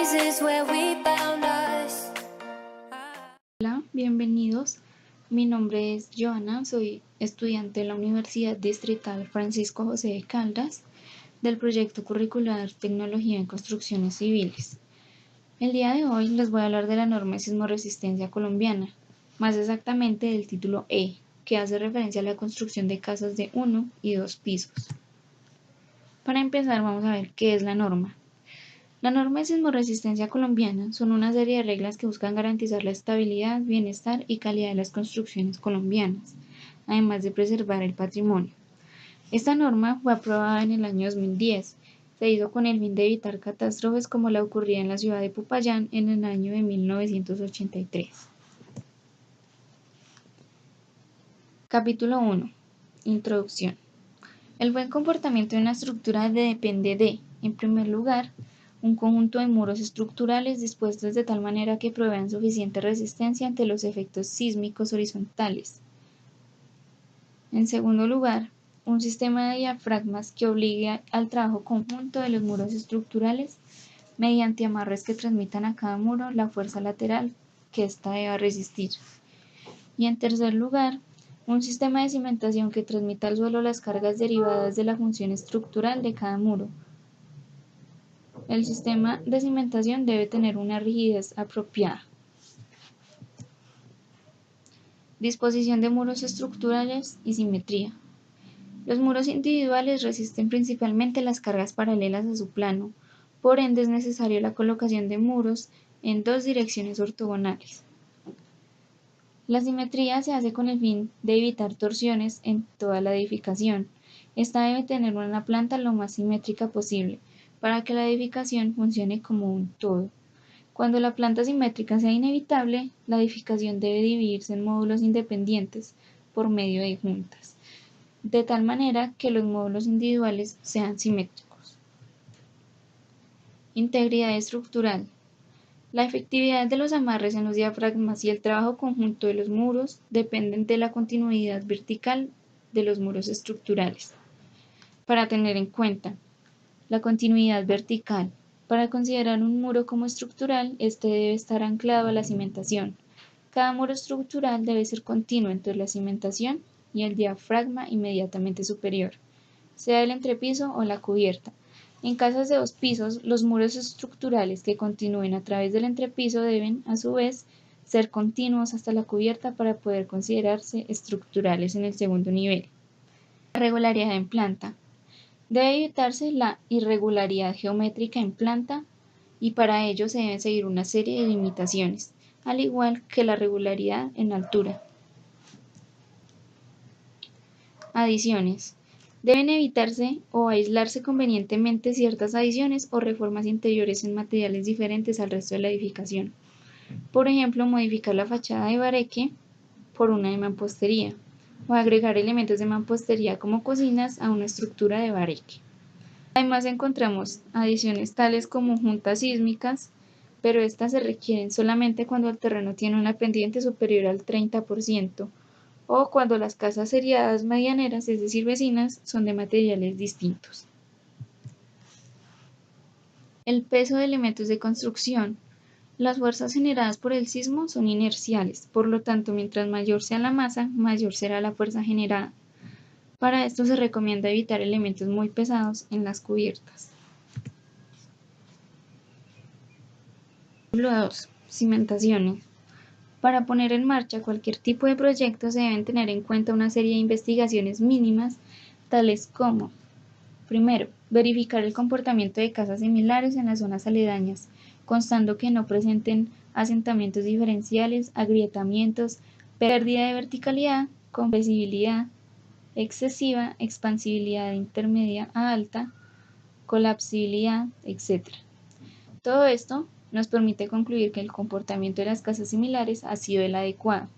places where we found us. Hola, bienvenidos. Mi nombre es Joana, soy estudiante de la Universidad Distrital Francisco José de Caldas del proyecto curricular Tecnología en Construcciones Civiles. El día de hoy les voy a hablar de la norma de sismoresistencia colombiana, más exactamente del título E, que hace referencia a la construcción de casas de 1 y 2 pisos. Para empezar, vamos a ver qué es la norma. La norma de sismoresistencia colombiana son una serie de reglas que buscan garantizar la estabilidad, bienestar y calidad de las construcciones colombianas, además de preservar el patrimonio. Esta norma fue aprobada en el año 2010. Se hizo con el fin de evitar catástrofes como la ocurrida en la ciudad de Popayán en el año de 1983. Capítulo 1. Introducción. El buen comportamiento de una estructura depende de, en primer lugar, un conjunto de muros estructurales dispuestos de tal manera que provean suficiente resistencia ante los efectos sísmicos horizontales. En segundo lugar, un sistema de diafragmas que obligue al trabajo conjunto de los muros estructurales mediante amarres que transmitan a cada muro la fuerza lateral que ésta deba resistir. Y en tercer lugar, un sistema de cimentación que transmita al suelo las cargas derivadas de la función estructural de cada muro. El sistema de cimentación debe tener una rigidez apropiada. Disposición de muros estructurales y simetría. Los muros individuales resisten principalmente las cargas paralelas a su plano, por ende es necesario la colocación de muros en dos direcciones ortogonales. La simetría se hace con el fin de evitar torsiones en toda la edificación. Esta debe tener una planta lo más simétrica posible, para que la edificación funcione como un todo. Cuando la planta simétrica sea inevitable, la edificación debe dividirse en módulos independientes por medio de juntas, de tal manera que los módulos individuales sean simétricos. Integridad estructural. La efectividad de los amarres en los diafragmas y el trabajo conjunto de los muros dependen de la continuidad vertical de los muros estructurales. Para tener en cuenta la continuidad vertical. Para considerar un muro como estructural, este debe estar anclado a la cimentación. Cada muro estructural debe ser continuo entre la cimentación y el diafragma inmediatamente superior, sea el entrepiso o la cubierta. En casas de 2 pisos, los muros estructurales que continúen a través del entrepiso deben, a su vez, ser continuos hasta la cubierta para poder considerarse estructurales en el segundo nivel. Regularidad en planta. Debe evitarse la irregularidad geométrica en planta y para ello se deben seguir una serie de limitaciones, al igual que la regularidad en altura. Adiciones. Deben evitarse o aislarse convenientemente ciertas adiciones o reformas interiores en materiales diferentes al resto de la edificación. Por ejemplo, modificar la fachada de bareque por una de mampostería, o agregar elementos de mampostería como cocinas a una estructura de bareque. Además encontramos adiciones tales como juntas sísmicas, pero estas se requieren solamente cuando el terreno tiene una pendiente superior al 30%, o cuando las casas seriadas medianeras, es decir vecinas, son de materiales distintos. El peso de elementos de construcción. Las fuerzas generadas por el sismo son inerciales, por lo tanto, mientras mayor sea la masa, mayor será la fuerza generada. Para esto se recomienda evitar elementos muy pesados en las cubiertas. Ejemplo 2. Cimentaciones. Para poner en marcha cualquier tipo de proyecto se deben tener en cuenta una serie de investigaciones mínimas, tales como: primero, verificar el comportamiento de casas similares en las zonas aledañas, constando que no presenten asentamientos diferenciales, agrietamientos, pérdida de verticalidad, compresibilidad excesiva, expansibilidad intermedia a alta, colapsibilidad, etc. Todo esto nos permite concluir que el comportamiento de las casas similares ha sido el adecuado.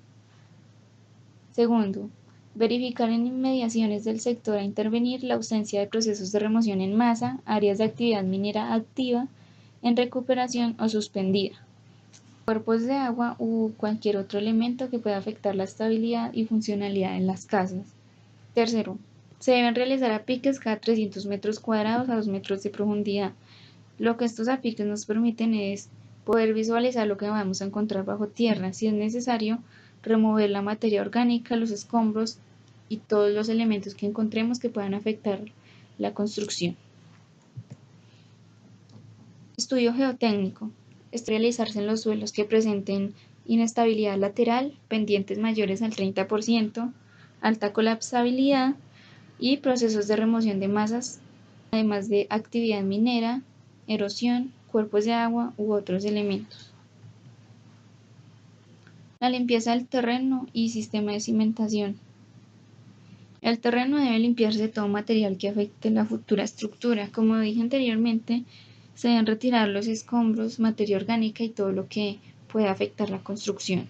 Segundo, verificar en inmediaciones del sector a intervenir la ausencia de procesos de remoción en masa, áreas de actividad minera activa, en recuperación o suspendida, cuerpos de agua u cualquier otro elemento que pueda afectar la estabilidad y funcionalidad de las casas. Tercero, se deben realizar apiques cada 300 metros cuadrados a 2 metros de profundidad, Lo que estos apiques nos permiten es poder visualizar lo que vamos a encontrar bajo tierra, si es necesario remover la materia orgánica, los escombros y todos los elementos que encontremos que puedan afectar la construcción. Estudio geotécnico. Es realizarse en los suelos que presenten inestabilidad lateral, pendientes mayores al 30%, alta colapsabilidad y procesos de remoción de masas, además de actividad minera, erosión, cuerpos de agua u otros elementos. La limpieza del terreno y sistema de cimentación. El terreno debe limpiarse de todo material que afecte la futura estructura. Como dije anteriormente, se deben retirar los escombros, materia orgánica y todo lo que pueda afectar la construcción.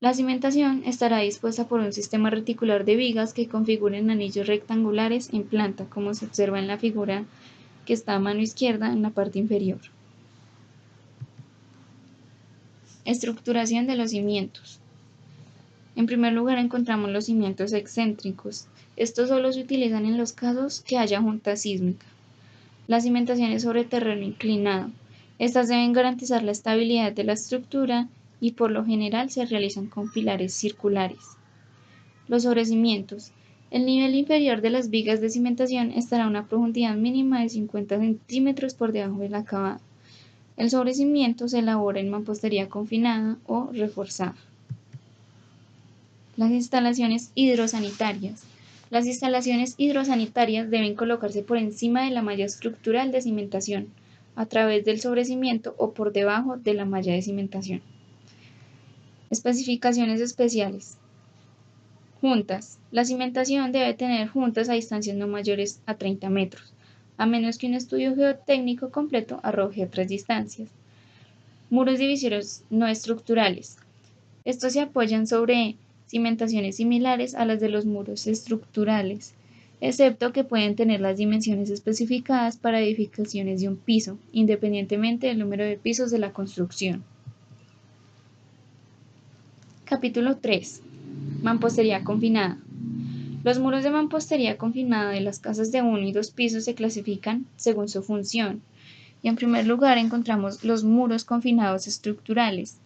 La cimentación estará dispuesta por un sistema reticular de vigas que configuren anillos rectangulares en planta, como se observa en la figura que está a mano izquierda en la parte inferior. Estructuración de los cimientos. En primer lugar encontramos los cimientos excéntricos. Estos solo se utilizan en los casos que haya junta sísmica. Las cimentaciones sobre terreno inclinado. Estas deben garantizar la estabilidad de la estructura y por lo general se realizan con pilares circulares. Los sobrecimientos. El nivel inferior de las vigas de cimentación estará a una profundidad mínima de 50 centímetros por debajo del acabado. El sobrecimiento se elabora en mampostería confinada o reforzada. Las instalaciones hidrosanitarias. Las instalaciones hidrosanitarias deben colocarse por encima de la malla estructural de cimentación, a través del sobrecimiento o por debajo de la malla de cimentación. Especificaciones especiales. Juntas. La cimentación debe tener juntas a distancias no mayores a 30 metros, a menos que un estudio geotécnico completo arroje otras distancias. Muros divisorios no estructurales. Estos se apoyan sobre cimentaciones similares a las de los muros estructurales, excepto que pueden tener las dimensiones especificadas para edificaciones de un piso, independientemente del número de pisos de la construcción. Capítulo 3. Mampostería confinada. Los muros de mampostería confinada de las casas de 1 y 2 pisos se clasifican según su función. Y en primer lugar encontramos los muros confinados estructurales.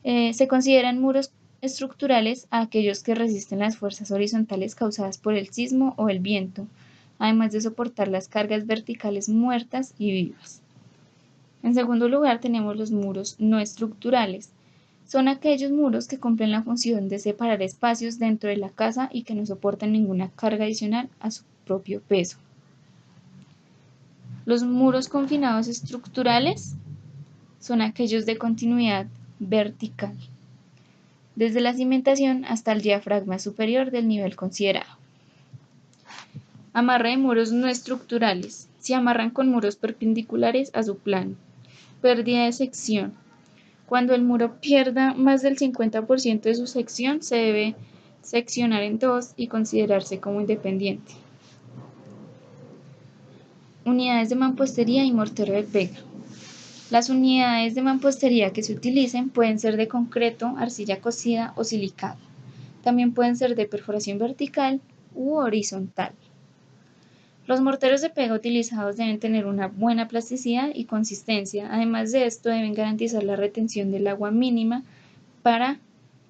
Se consideran muros estructurales a aquellos que resisten las fuerzas horizontales causadas por el sismo o el viento, además de soportar las cargas verticales muertas y vivas. En segundo lugar tenemos los muros no estructurales. Son aquellos muros que cumplen la función de separar espacios dentro de la casa y que no soportan ninguna carga adicional a su propio peso. Los muros confinados estructurales son aquellos de continuidad vertical, desde la cimentación hasta el diafragma superior del nivel considerado. Amarre de muros no estructurales. Se amarran con muros perpendiculares a su plano. Pérdida de sección. Cuando el muro pierda más del 50% de su sección, se debe seccionar en dos y considerarse como independiente. Unidades de mampostería y mortero de pega. Las unidades de mampostería que se utilicen pueden ser de concreto, arcilla cocida o silicado. También pueden ser de perforación vertical u horizontal. Los morteros de pega utilizados deben tener una buena plasticidad y consistencia. Además de esto, deben garantizar la retención del agua mínima para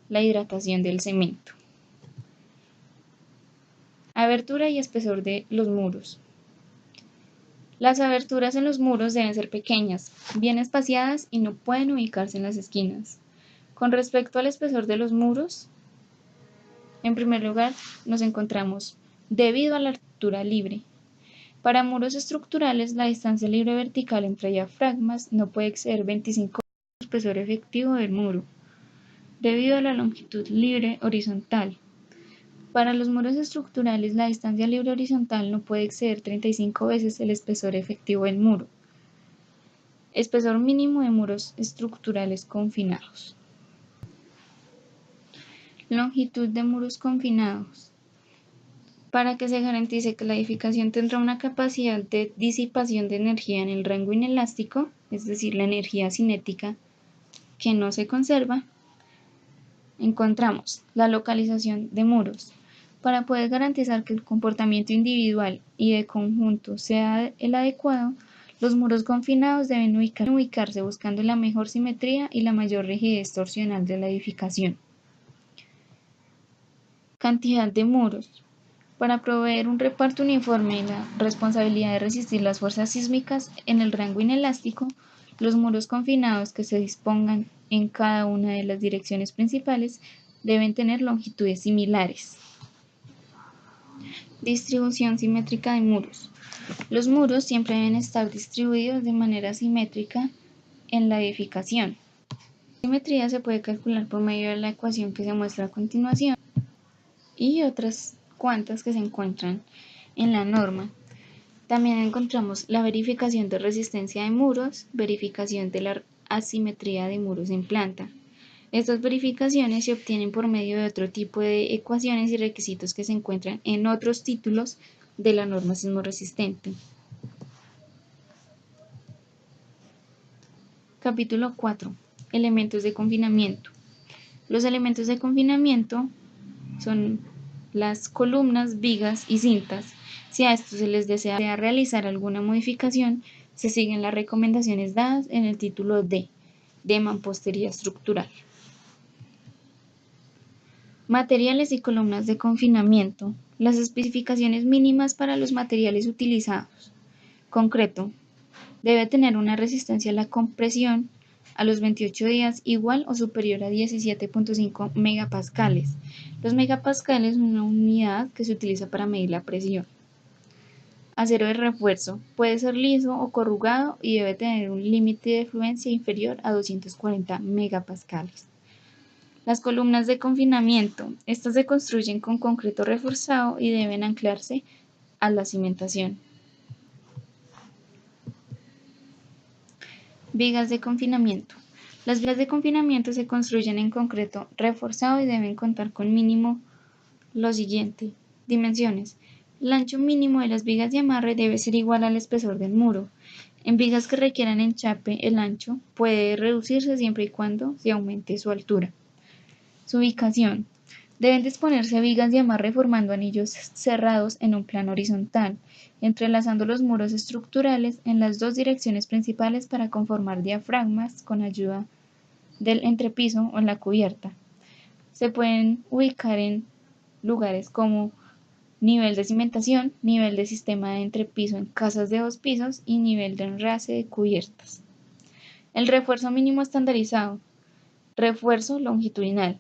la hidratación del cemento. Abertura y espesor de los muros. Las aberturas en los muros deben ser pequeñas, bien espaciadas y no pueden ubicarse en las esquinas. Con respecto al espesor de los muros, en primer lugar nos encontramos debido a la altura libre. Para muros estructurales, la distancia libre vertical entre diafragmas no puede exceder 25 del espesor efectivo del muro, debido a la longitud libre horizontal. Para los muros estructurales, la distancia libre horizontal no puede exceder 35 veces el espesor efectivo del muro. Espesor mínimo de muros estructurales confinados. Longitud de muros confinados. Para que se garantice que la edificación tendrá una capacidad de disipación de energía en el rango inelástico, es decir, la energía cinética que no se conserva, encontramos la localización de muros. Para poder garantizar que el comportamiento individual y de conjunto sea el adecuado, Los muros confinados deben ubicarse buscando la mejor simetría y la mayor rigidez torsional de la edificación. Cantidad de muros. Para proveer un reparto uniforme y la responsabilidad de resistir las fuerzas sísmicas en el rango inelástico, los muros confinados que se dispongan en cada una de las direcciones principales deben tener longitudes similares. Distribución simétrica de muros. Los muros siempre deben estar distribuidos de manera simétrica en la edificación. La simetría se puede calcular por medio de la ecuación que se muestra a continuación y otras cuantas que se encuentran en la norma. También encontramos la verificación de resistencia de muros, verificación de la asimetría de muros en planta. Estas verificaciones se obtienen por medio de otro tipo de ecuaciones y requisitos que se encuentran en otros títulos de la norma sismorresistente. Capítulo 4. Elementos de confinamiento. Los elementos de confinamiento son las columnas, vigas y cintas. Si a estos se les desea realizar alguna modificación, se siguen las recomendaciones dadas en el título D, de mampostería estructural. Materiales y columnas de confinamiento. Las especificaciones mínimas para los materiales utilizados. Concreto. Debe tener una resistencia a la compresión a los 28 días igual o superior a 17.5 megapascales. Los megapascales son una unidad que se utiliza para medir la presión. Acero de refuerzo. Puede ser liso o corrugado y debe tener un límite de fluencia inferior a 240 megapascales. Las columnas de confinamiento. Estas se construyen con concreto reforzado y deben anclarse a la cimentación. Vigas de confinamiento. Las vigas de confinamiento se construyen en concreto reforzado y deben contar con mínimo lo siguiente. Dimensiones. El ancho mínimo de las vigas de amarre debe ser igual al espesor del muro. En vigas que requieran enchape, el ancho puede reducirse siempre y cuando se aumente su altura. Su ubicación. Deben disponerse vigas de amarre formando anillos cerrados en un plano horizontal, entrelazando los muros estructurales en las dos direcciones principales para conformar diafragmas con ayuda del entrepiso o en la cubierta. Se pueden ubicar en lugares como nivel de cimentación, nivel de sistema de entrepiso en casas de 2 pisos y nivel de enrase de cubiertas. El refuerzo mínimo estandarizado. Refuerzo longitudinal.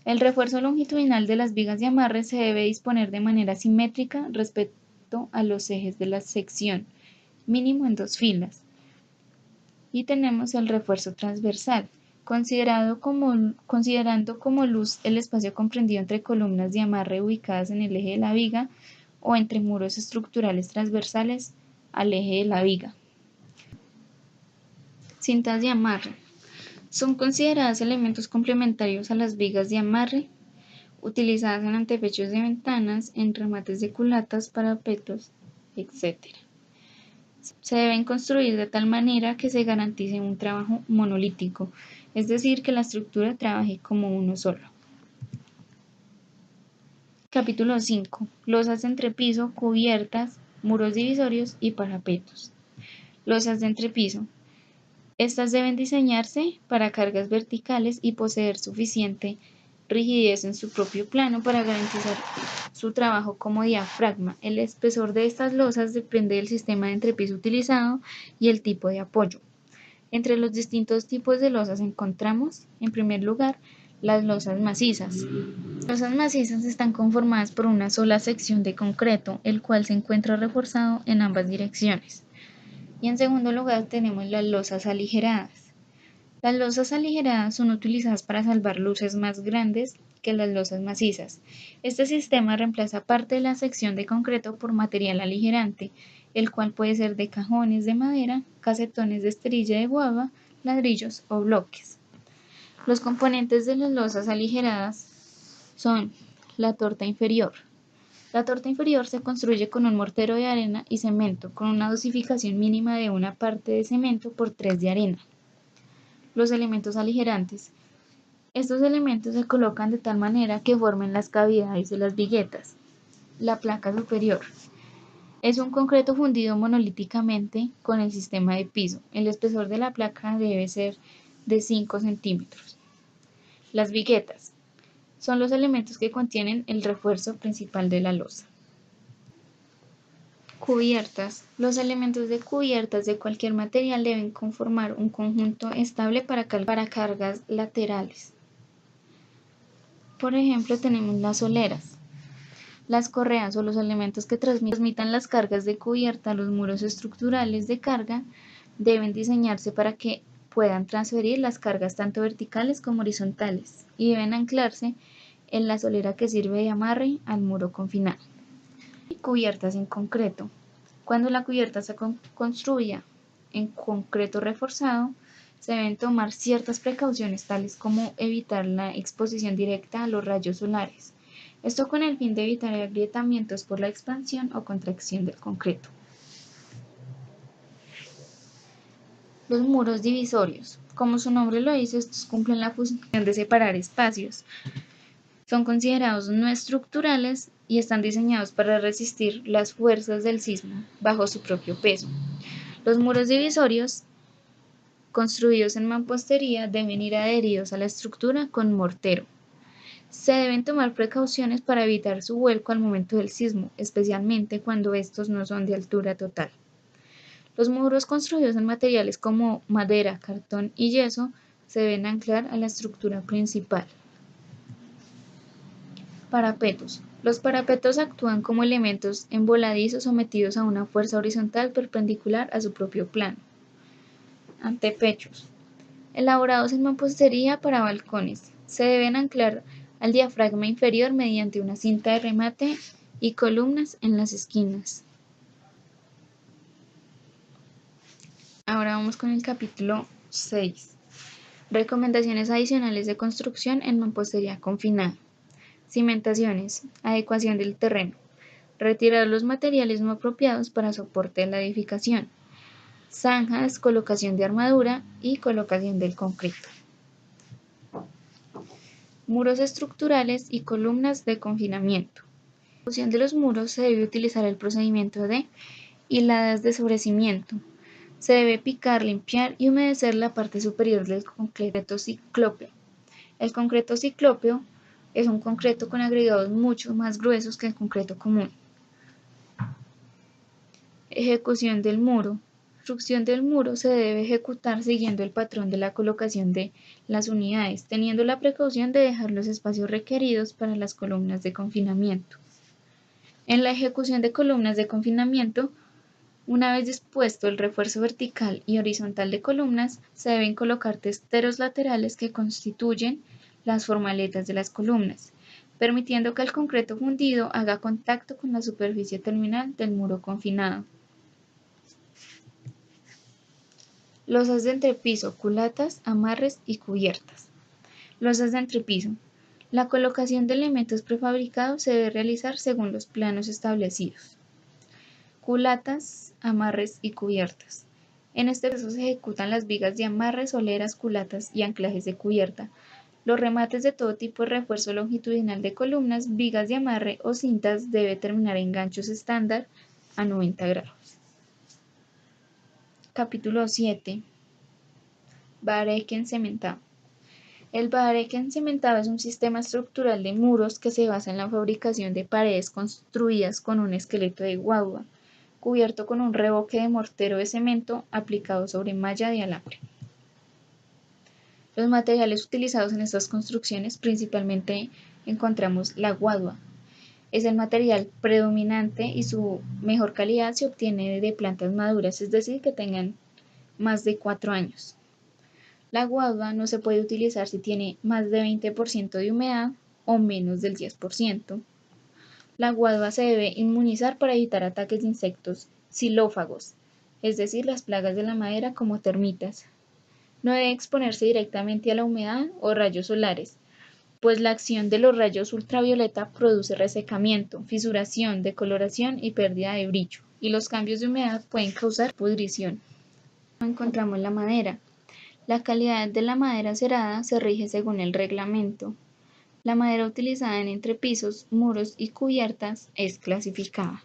El refuerzo longitudinal de las vigas de amarre se debe disponer de manera simétrica respecto a los ejes de la sección, mínimo en 2 filas. Y tenemos el refuerzo transversal, considerando como luz el espacio comprendido entre columnas de amarre ubicadas en el eje de la viga o entre muros estructurales transversales al eje de la viga. Cintas de amarre. Son consideradas elementos complementarios a las vigas de amarre, utilizadas en antepechos de ventanas, en remates de culatas, parapetos, etc. Se deben construir de tal manera que se garantice un trabajo monolítico, es decir, que la estructura trabaje como uno solo. Capítulo 5. Losas de entrepiso, cubiertas, muros divisorios y parapetos. Losas de entrepiso. Estas deben diseñarse para cargas verticales y poseer suficiente rigidez en su propio plano para garantizar su trabajo como diafragma. El espesor de estas losas depende del sistema de entrepiso utilizado y el tipo de apoyo. Entre los distintos tipos de losas encontramos, en primer lugar, las losas macizas. Las losas macizas están conformadas por una sola sección de concreto, el cual se encuentra reforzado en ambas direcciones. Y en segundo lugar tenemos las losas aligeradas. Las losas aligeradas son utilizadas para salvar luces más grandes que las losas macizas. Este sistema reemplaza parte de la sección de concreto por material aligerante, el cual puede ser de cajones de madera, casetones de esterilla de guava, ladrillos o bloques. Los componentes de las losas aligeradas son la torta inferior. La torta inferior se construye con un mortero de arena y cemento, con una dosificación mínima de 1 parte de cemento por 3 de arena. Los elementos aligerantes. Estos elementos se colocan de tal manera que formen las cavidades de las viguetas. La placa superior. Es un concreto fundido monolíticamente con el sistema de piso. El espesor de la placa debe ser de 5 centímetros. Las viguetas son los elementos que contienen el refuerzo principal de la losa. Cubiertas. Los elementos de cubiertas de cualquier material deben conformar un conjunto estable para cargas laterales. Por ejemplo, tenemos las soleras. Las correas o los elementos que transmitan las cargas de cubierta a los muros estructurales de carga deben diseñarse para que puedan transferir las cargas tanto verticales como horizontales y deben anclarse en la solera que sirve de amarre al muro confinado. Cubiertas en concreto. Cuando la cubierta se construya en concreto reforzado, se deben tomar ciertas precauciones tales como evitar la exposición directa a los rayos solares. Esto con el fin de evitar agrietamientos por la expansión o contracción del concreto. Los muros divisorios. Como su nombre lo dice, estos cumplen la función de separar espacios. Son considerados no estructurales y están diseñados para resistir las fuerzas del sismo bajo su propio peso. Los muros divisorios construidos en mampostería deben ir adheridos a la estructura con mortero. Se deben tomar precauciones para evitar su vuelco al momento del sismo, especialmente cuando estos no son de altura total. Los muros construidos en materiales como madera, cartón y yeso se deben anclar a la estructura principal. Parapetos. Los parapetos actúan como elementos envoladizos sometidos a una fuerza horizontal perpendicular a su propio plano. Antepechos. Elaborados en mampostería para balcones. Se deben anclar al diafragma inferior mediante una cinta de remate y columnas en las esquinas. Ahora vamos con el capítulo 6. Recomendaciones adicionales de construcción en mampostería confinada. Cimentaciones. Adecuación del terreno. Retirar los materiales no apropiados para soporte de la edificación. Zanjas, colocación de armadura y colocación del concreto. Muros estructurales y columnas de confinamiento. En la ejecución de los muros se debe utilizar el procedimiento de hiladas de sobrecimiento. Se debe picar, limpiar y humedecer la parte superior del concreto ciclópeo. El concreto ciclópeo es un concreto con agregados mucho más gruesos que el concreto común. Ejecución del muro. La construcción del muro se debe ejecutar siguiendo el patrón de la colocación de las unidades, teniendo la precaución de dejar los espacios requeridos para las columnas de confinamiento. En la ejecución de columnas de confinamiento, una vez dispuesto el refuerzo vertical y horizontal de columnas, se deben colocar testeros laterales que constituyen las formaletas de las columnas, permitiendo que el concreto fundido haga contacto con la superficie terminal del muro confinado. Losas de entrepiso, culatas, amarres y cubiertas. Losas de entrepiso. La colocación de elementos prefabricados se debe realizar según los planos establecidos. Culatas, amarres y cubiertas. En este proceso se ejecutan las vigas de amarre, soleras, culatas y anclajes de cubierta. Los remates de todo tipo de refuerzo longitudinal de columnas, vigas de amarre o cintas debe terminar en ganchos estándar a 90 grados. Capítulo 7. Bareque cementado. El bareque cementado es un sistema estructural de muros que se basa en la fabricación de paredes construidas con un esqueleto de guadua, cubierto con un revoque de mortero de cemento aplicado sobre malla de alambre. Los materiales utilizados en estas construcciones principalmente encontramos la guadua. Es el material predominante y su mejor calidad se obtiene de plantas maduras, es decir, que tengan más de 4 años. La guadua no se puede utilizar si tiene más de 20% de humedad o menos del 10%. La guadua se debe inmunizar para evitar ataques de insectos xilófagos, es decir, las plagas de la madera como termitas. No debe exponerse directamente a la humedad o rayos solares, pues la acción de los rayos ultravioleta produce resecamiento, fisuración, decoloración y pérdida de brillo, y los cambios de humedad pueden causar pudrición. Encontramos la madera. La calidad de la madera cerada se rige según el reglamento. La madera utilizada en entrepisos, muros y cubiertas es clasificada.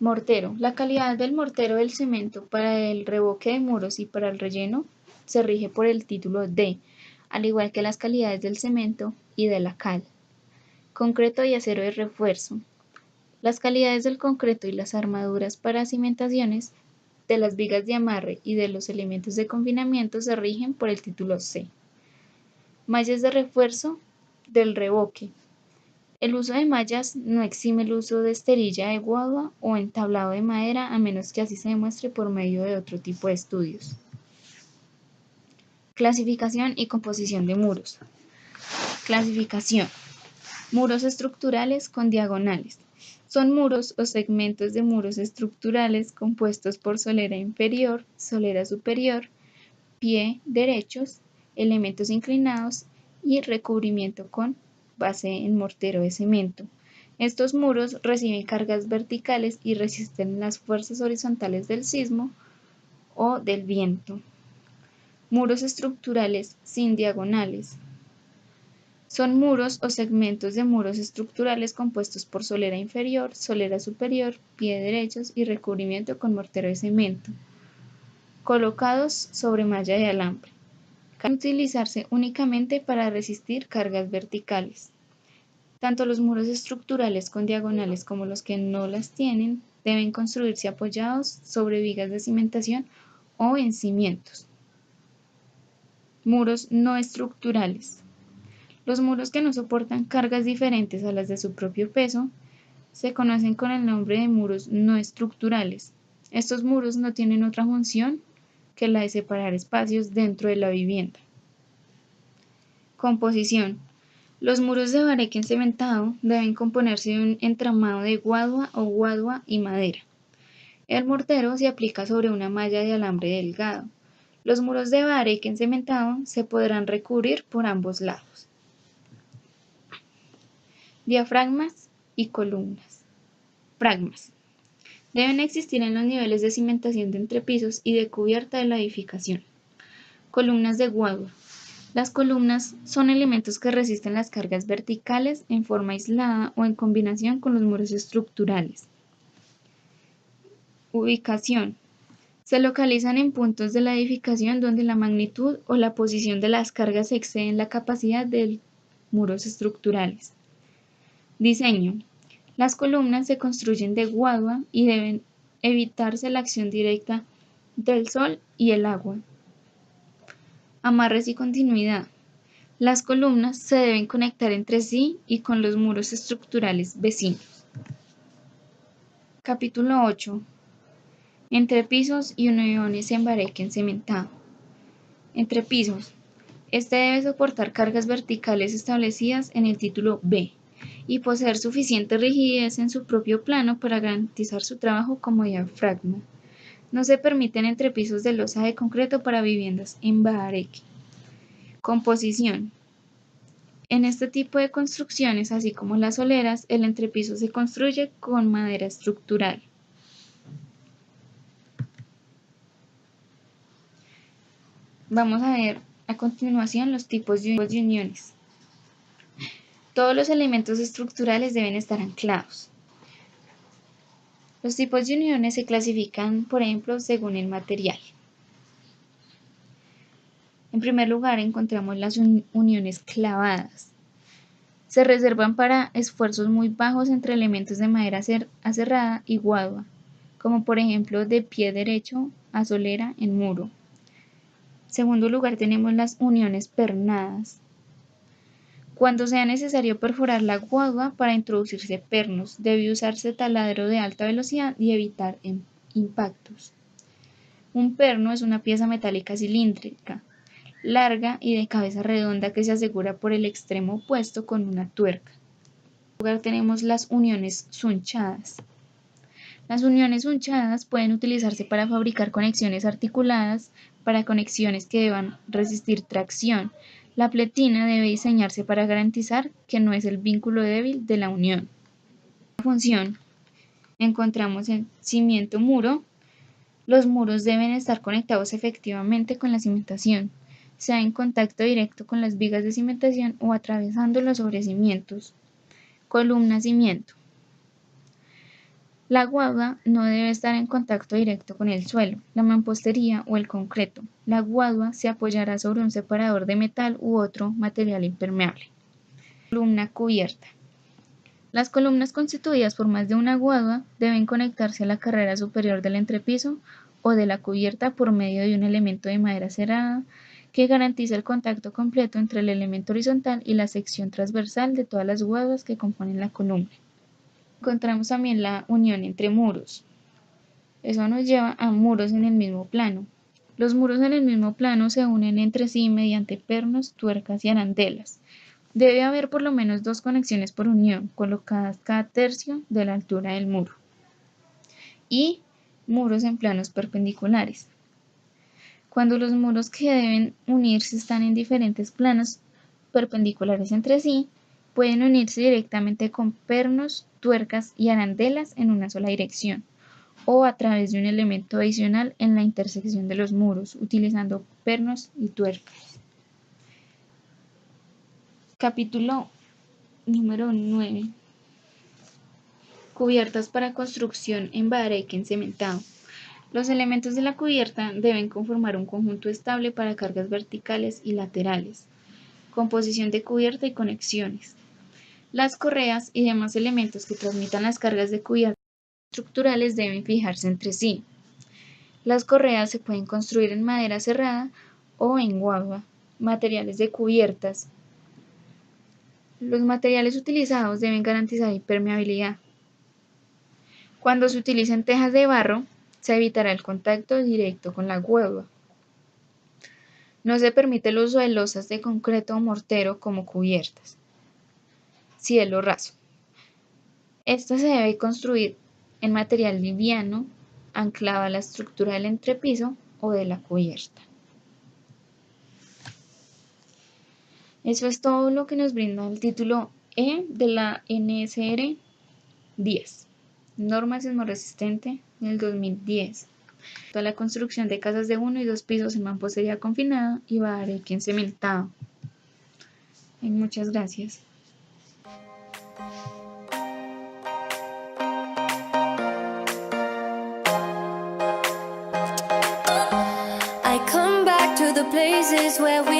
Mortero. La calidad del mortero del cemento para el revoque de muros y para el relleno se rige por el título D, al igual que las calidades del cemento y de la cal. Concreto y acero de refuerzo. Las calidades del concreto y las armaduras para cimentaciones, de las vigas de amarre y de los elementos de confinamiento se rigen por el título C. Mallas de refuerzo del revoque. El uso de mallas no exime el uso de esterilla de guadua o entablado de madera, a menos que así se demuestre por medio de otro tipo de estudios. Clasificación y composición de muros. Clasificación. Muros estructurales con diagonales. Son muros o segmentos de muros estructurales compuestos por solera inferior, solera superior, pie derechos, elementos inclinados y recubrimiento con base en mortero de cemento. Estos muros reciben cargas verticales y resisten las fuerzas horizontales del sismo o del viento. Muros estructurales sin diagonales. Son muros o segmentos de muros estructurales compuestos por solera inferior, solera superior, pie derechos y recubrimiento con mortero de cemento, colocados sobre malla de alambre. Pueden utilizarse únicamente para resistir cargas verticales. Tanto los muros estructurales con diagonales como los que no las tienen deben construirse apoyados sobre vigas de cimentación o en cimientos. Muros no estructurales. Los muros que no soportan cargas diferentes a las de su propio peso se conocen con el nombre de muros no estructurales. Estos muros no tienen otra función que la de separar espacios dentro de la vivienda. Composición. Los muros de bareque encementado deben componerse de un entramado de guadua y madera. El mortero se aplica sobre una malla de alambre delgado. Los muros de bareque encementado se podrán recubrir por ambos lados. Diafragmas y columnas. Fragmas. Deben existir en los niveles de cimentación de entrepisos y de cubierta de la edificación. Columnas de guadua. Las columnas son elementos que resisten las cargas verticales en forma aislada o en combinación con los muros estructurales. Ubicación. Se localizan en puntos de la edificación donde la magnitud o la posición de las cargas exceden la capacidad de muros estructurales. Diseño. Las columnas se construyen de guadua y deben evitarse la acción directa del sol y el agua. Amarres y continuidad. Las columnas se deben conectar entre sí y con los muros estructurales vecinos. Capítulo 8. Entrepisos y uniones en bareque encementado. Entrepisos. Este debe soportar cargas verticales establecidas en el título B y poseer suficiente rigidez en su propio plano para garantizar su trabajo como diafragma. No se permiten entrepisos de losa de concreto para viviendas en bareque. Composición. En este tipo de construcciones, así como las soleras, el entrepiso se construye con madera estructural. Vamos a ver a continuación los tipos de uniones. Todos los elementos estructurales deben estar anclados. Los tipos de uniones se clasifican, por ejemplo, según el material. En primer lugar, encontramos las uniones clavadas. Se reservan para esfuerzos muy bajos entre elementos de madera aserrada y guadua, como por ejemplo de pie derecho a solera en muro. En segundo lugar, tenemos las uniones pernadas. Cuando sea necesario perforar la guadua para introducirse pernos, debe usarse taladro de alta velocidad y evitar impactos. Un perno es una pieza metálica cilíndrica, larga y de cabeza redonda que se asegura por el extremo opuesto con una tuerca. En lugar tenemos las uniones sunchadas. Las uniones sunchadas pueden utilizarse para fabricar conexiones articuladas, para conexiones que deban resistir tracción. La pletina debe diseñarse para garantizar que no es el vínculo débil de la unión. Función. Encontramos el cimiento muro. Los muros deben estar conectados efectivamente con la cimentación, sea en contacto directo con las vigas de cimentación o atravesando los sobrecimientos. Columna cimiento. La guadua no debe estar en contacto directo con el suelo, la mampostería o el concreto. La guadua se apoyará sobre un separador de metal u otro material impermeable. Columna cubierta. Las columnas constituidas por más de una guadua deben conectarse a la carrera superior del entrepiso o de la cubierta por medio de un elemento de madera cerrada que garantiza el contacto completo entre el elemento horizontal y la sección transversal de todas las guaduas que componen la columna. Encontramos también la unión entre muros. Eso nos lleva a muros en el mismo plano. Los muros en el mismo plano se unen entre sí mediante pernos, tuercas y arandelas. Debe haber por lo menos 2 conexiones por unión, colocadas cada tercio de la altura del muro. Y muros en planos perpendiculares. Cuando los muros que deben unirse están en diferentes planos perpendiculares entre sí, pueden unirse directamente con pernos, tuercas y arandelas en una sola dirección, o a través de un elemento adicional en la intersección de los muros, utilizando pernos y tuercas. Capítulo número 9. Cubiertas para construcción en bareque encementado. Los elementos de la cubierta deben conformar un conjunto estable para cargas verticales y laterales, composición de cubierta y conexiones. Las correas y demás elementos que transmitan las cargas de cubierta estructurales deben fijarse entre sí. Las correas se pueden construir en madera cerrada o en guadua. Materiales de cubiertas. Los materiales utilizados deben garantizar impermeabilidad. Cuando se utilicen tejas de barro, se evitará el contacto directo con la guadua. No se permite el uso de losas de concreto o mortero como cubiertas. Cielo raso. Esta se debe construir en material liviano, anclado a la estructura del entrepiso o de la cubierta. Eso es todo lo que nos brinda el título E de la NSR 10, Norma Sismorresistente del 2010. Toda la construcción de casas de 1 y 2 pisos en mampostería confinada y bareque encementado. Muchas gracias. I come back to the places where we